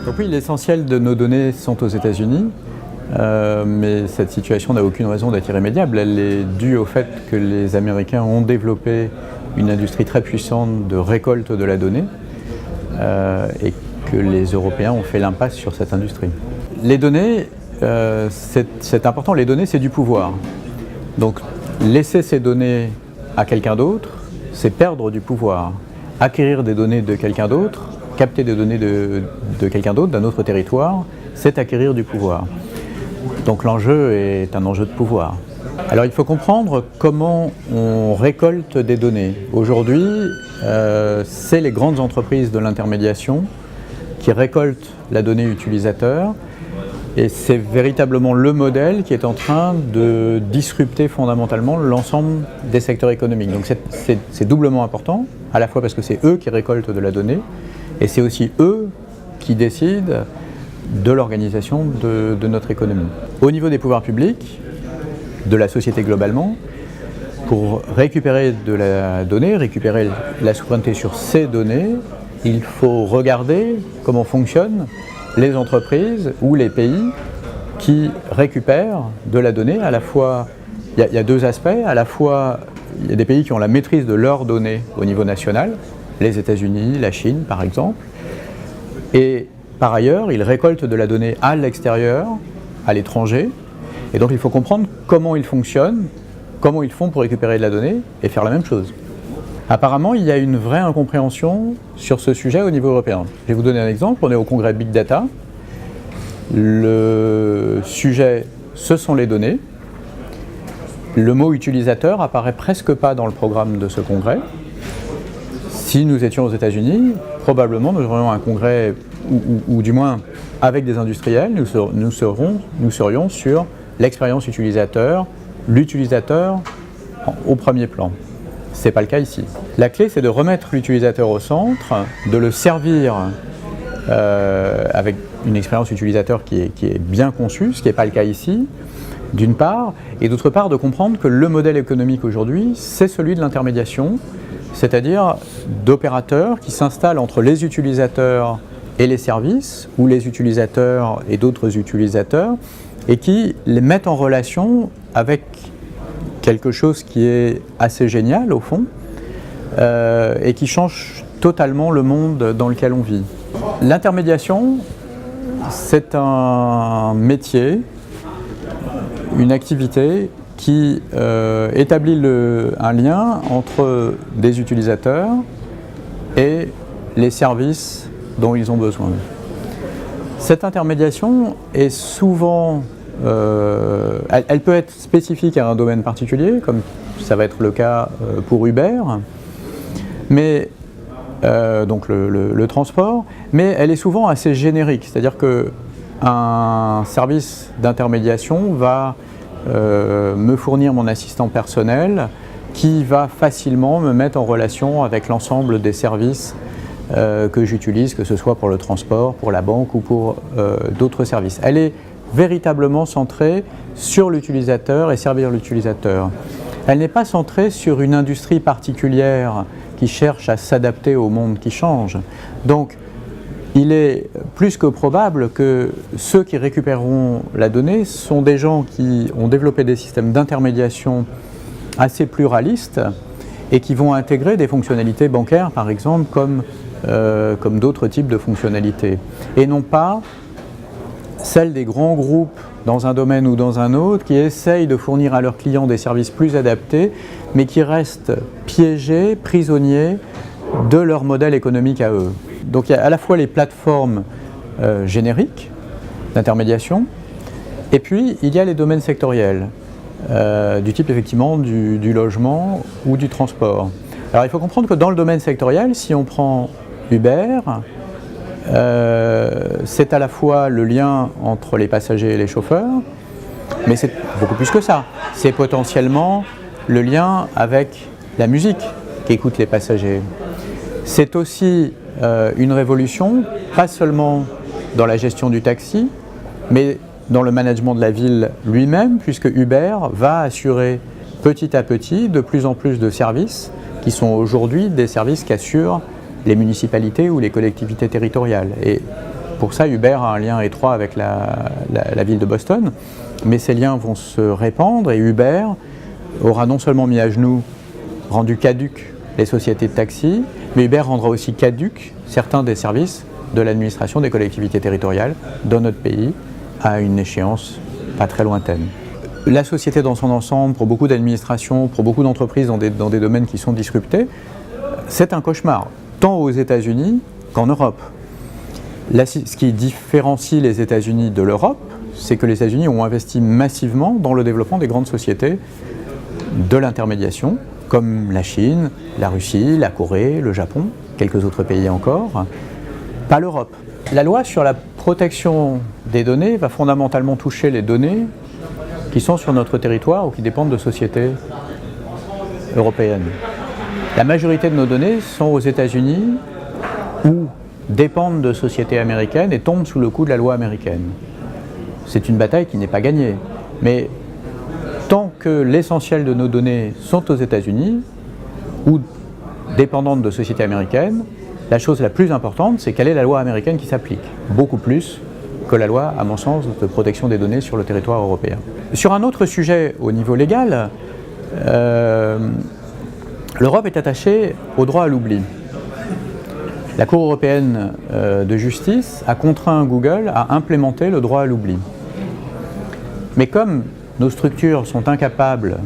Donc oui, l'essentiel de nos données sont aux États-Unis, mais cette situation n'a aucune raison d'être irrémédiable. Elle est due au fait que les Américains ont développé une industrie très puissante de récolte de la donnée et que les Européens ont fait l'impasse sur cette industrie. Les données, c'est important, les données c'est du pouvoir. Donc laisser ces données à quelqu'un d'autre, c'est perdre du pouvoir. Acquérir des données de quelqu'un d'autre, capter des données de quelqu'un d'autre, d'un autre territoire, c'est acquérir du pouvoir. Donc l'enjeu est un enjeu de pouvoir. Alors il faut comprendre comment on récolte des données. Aujourd'hui, c'est les grandes entreprises de l'intermédiation qui récoltent la donnée utilisateur et c'est véritablement le modèle qui est en train de disrupter fondamentalement l'ensemble des secteurs économiques. Donc c'est doublement important, à la fois parce que c'est eux qui récoltent de la donnée et c'est aussi eux qui décident de l'organisation de notre économie. Au niveau des pouvoirs publics, de la société globalement, pour récupérer de la donnée, récupérer la souveraineté sur ces données, il faut regarder comment fonctionnent les entreprises ou les pays qui récupèrent de la donnée. À la fois, il y a deux aspects, à la fois il y a des pays qui ont la maîtrise de leurs données au niveau national, les États-Unis, la Chine par exemple, et par ailleurs ils récoltent de la donnée à l'extérieur, à l'étranger, et donc il faut comprendre comment ils fonctionnent, comment ils font pour récupérer de la donnée et faire la même chose. Apparemment, il y a une vraie incompréhension sur ce sujet au niveau européen. Je vais vous donner un exemple. On est au congrès Big Data. Le sujet, ce sont les données. Le mot utilisateur apparaît presque pas dans le programme de ce congrès. Si nous étions aux États-Unis, probablement nous aurions un congrès, ou du moins avec des industriels, nous serions sur l'expérience utilisateur, l'utilisateur au premier plan. Ce n'est pas le cas ici. La clé, c'est de remettre l'utilisateur au centre, de le servir avec une expérience utilisateur qui est bien conçue, ce qui n'est pas le cas ici, d'une part, et d'autre part, de comprendre que le modèle économique aujourd'hui, c'est celui de l'intermédiation, c'est-à-dire d'opérateurs qui s'installent entre les utilisateurs et les services, ou les utilisateurs et d'autres utilisateurs, et qui les mettent en relation avec quelque chose qui est assez génial au fond et qui change totalement le monde dans lequel on vit. L'intermédiation, c'est un métier, une activité qui établit un lien entre des utilisateurs et les services dont ils ont besoin. Cette intermédiation est souvent elle peut être spécifique à un domaine particulier, comme ça va être le cas pour Uber, mais, donc le transport, mais elle est souvent assez générique, c'est-à-dire qu'un service d'intermédiation va me fournir mon assistant personnel qui va facilement me mettre en relation avec l'ensemble des services que j'utilise, que ce soit pour le transport, pour la banque ou pour d'autres services. Elle est véritablement centrée sur l'utilisateur et servir l'utilisateur. Elle n'est pas centrée sur une industrie particulière qui cherche à s'adapter au monde qui change. Donc, il est plus que probable que ceux qui récupéreront la donnée sont des gens qui ont développé des systèmes d'intermédiation assez pluralistes et qui vont intégrer des fonctionnalités bancaires, par exemple, comme d'autres types de fonctionnalités, et non pas celle des grands groupes dans un domaine ou dans un autre qui essayent de fournir à leurs clients des services plus adaptés, mais qui restent piégés, prisonniers de leur modèle économique à eux. Donc il y a à la fois les plateformes génériques d'intermédiation, et puis il y a les domaines sectoriels, du type effectivement du logement ou du transport. Alors il faut comprendre que dans le domaine sectoriel, si on prend Uber, c'est à la fois le lien entre les passagers et les chauffeurs, mais c'est beaucoup plus que ça. C'est potentiellement le lien avec la musique qu'écoutent les passagers. C'est aussi une révolution, pas seulement dans la gestion du taxi, mais dans le management de la ville lui-même, puisque Uber va assurer petit à petit de plus en plus de services qui sont aujourd'hui des services qu'assurent les municipalités ou les collectivités territoriales. Et Pour ça, Uber a un lien étroit avec la ville de Boston, mais ces liens vont se répandre et Uber aura non seulement mis à genoux, rendu caduques les sociétés de taxi, mais Uber rendra aussi caduques certains des services de l'administration des collectivités territoriales dans notre pays à une échéance pas très lointaine. La société dans son ensemble, pour beaucoup d'administrations, pour beaucoup d'entreprises dans des domaines qui sont disruptés, c'est un cauchemar, tant aux États-Unis qu'en Europe. Là, ce qui différencie les États-Unis de l'Europe, c'est que les États-Unis ont investi massivement dans le développement des grandes sociétés de l'intermédiation, comme la Chine, la Russie, la Corée, le Japon, quelques autres pays encore, pas l'Europe. La loi sur la protection des données va fondamentalement toucher les données qui sont sur notre territoire ou qui dépendent de sociétés européennes. La majorité de nos données sont aux États-Unis ou dépendent de sociétés américaines et tombent sous le coup de la loi américaine. C'est une bataille qui n'est pas gagnée. Mais tant que l'essentiel de nos données sont aux États-Unis ou dépendantes de sociétés américaines, la chose la plus importante, c'est quelle est la loi américaine qui s'applique. Beaucoup plus que la loi, à mon sens, de protection des données sur le territoire européen. Sur un autre sujet au niveau légal, l'Europe est attachée au droit à l'oubli. La Cour européenne de justice a contraint Google à implémenter le droit à l'oubli. Mais comme nos structures sont incapables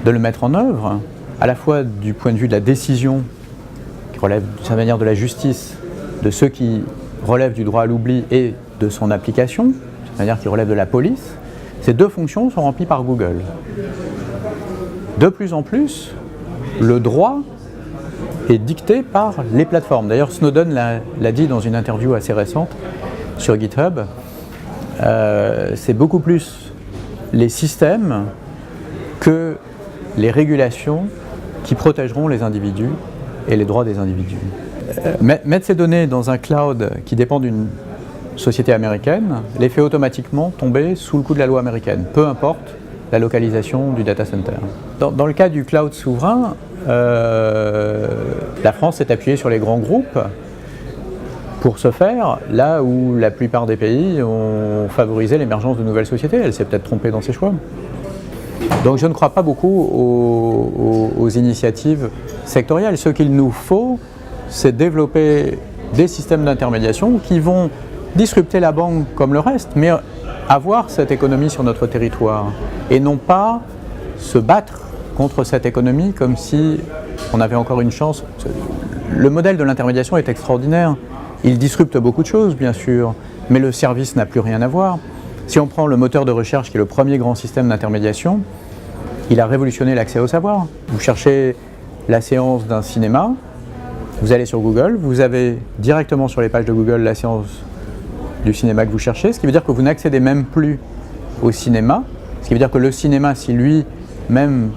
de le mettre en œuvre, à la fois du point de vue de la décision, qui relève d'une certaine manière de la justice, de ceux qui relèvent du droit à l'oubli et de son application, c'est-à-dire qui relève de la police, ces deux fonctions sont remplies par Google. De plus en plus, le droit est dicté par les plateformes. D'ailleurs, Snowden l'a dit dans une interview assez récente sur GitHub, c'est beaucoup plus les systèmes que les régulations qui protégeront les individus et les droits des individus. Mettre ces données dans un cloud qui dépend d'une société américaine les fait automatiquement tomber sous le coup de la loi américaine, peu importe la localisation du data center. Dans le cas du cloud souverain, la France s'est appuyée sur les grands groupes pour ce faire, là où la plupart des pays ont favorisé l'émergence de nouvelles sociétés. Elle s'est peut-être trompée dans ses choix. Donc je ne crois pas beaucoup aux initiatives sectorielles. Ce qu'il nous faut, c'est développer des systèmes d'intermédiation qui vont disrupter la banque comme le reste, mais avoir cette économie sur notre territoire et non pas se battre contre cette économie comme si on avait encore une chance. Le modèle de l'intermédiation est extraordinaire. Il disrupte beaucoup de choses, bien sûr, mais le service n'a plus rien à voir. Si on prend le moteur de recherche, qui est le premier grand système d'intermédiation, il a révolutionné l'accès au savoir. Vous cherchez la séance d'un cinéma, vous allez sur Google, vous avez directement sur les pages de Google la séance du cinéma que vous cherchez, ce qui veut dire que vous n'accédez même plus au cinéma, ce qui veut dire que le cinéma, si lui-même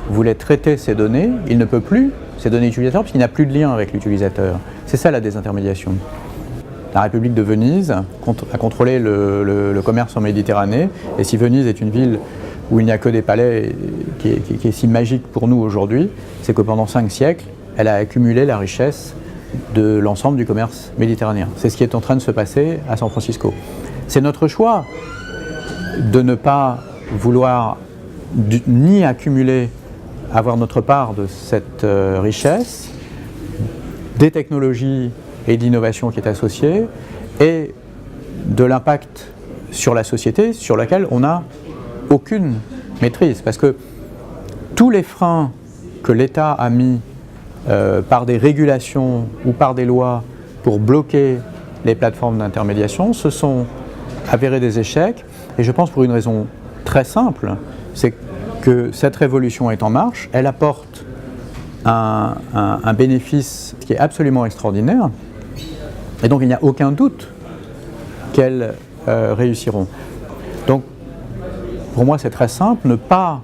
voulait traiter ces données, il ne peut plus, ces données utilisateurs, parce qu'il n'a plus de lien avec l'utilisateur. C'est ça la désintermédiation. La République de Venise a contrôlé le commerce en Méditerranée, et si Venise est une ville où il n'y a que des palais qui est si magique pour nous aujourd'hui, c'est que pendant 5 siècles, elle a accumulé la richesse de l'ensemble du commerce méditerranéen. C'est ce qui est en train de se passer à San Francisco. C'est notre choix de ne pas vouloir ni accumuler, avoir notre part de cette richesse, des technologies et d'innovation qui est associée, et de l'impact sur la société sur laquelle on n'a aucune maîtrise. Parce que tous les freins que l'État a mis par des régulations ou par des lois pour bloquer les plateformes d'intermédiation se sont avérés des échecs, et je pense pour une raison très simple, c'est que cette révolution est en marche, elle apporte un bénéfice qui est absolument extraordinaire, et donc il n'y a aucun doute qu'elles réussiront. Donc pour moi c'est très simple, ne pas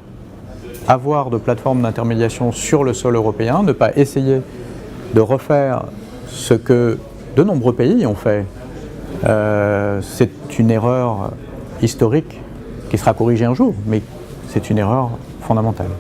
avoir de plateforme d'intermédiation sur le sol européen, ne pas essayer de refaire ce que de nombreux pays ont fait. C'est une erreur historique qui sera corrigée un jour, mais c'est une erreur fondamentale.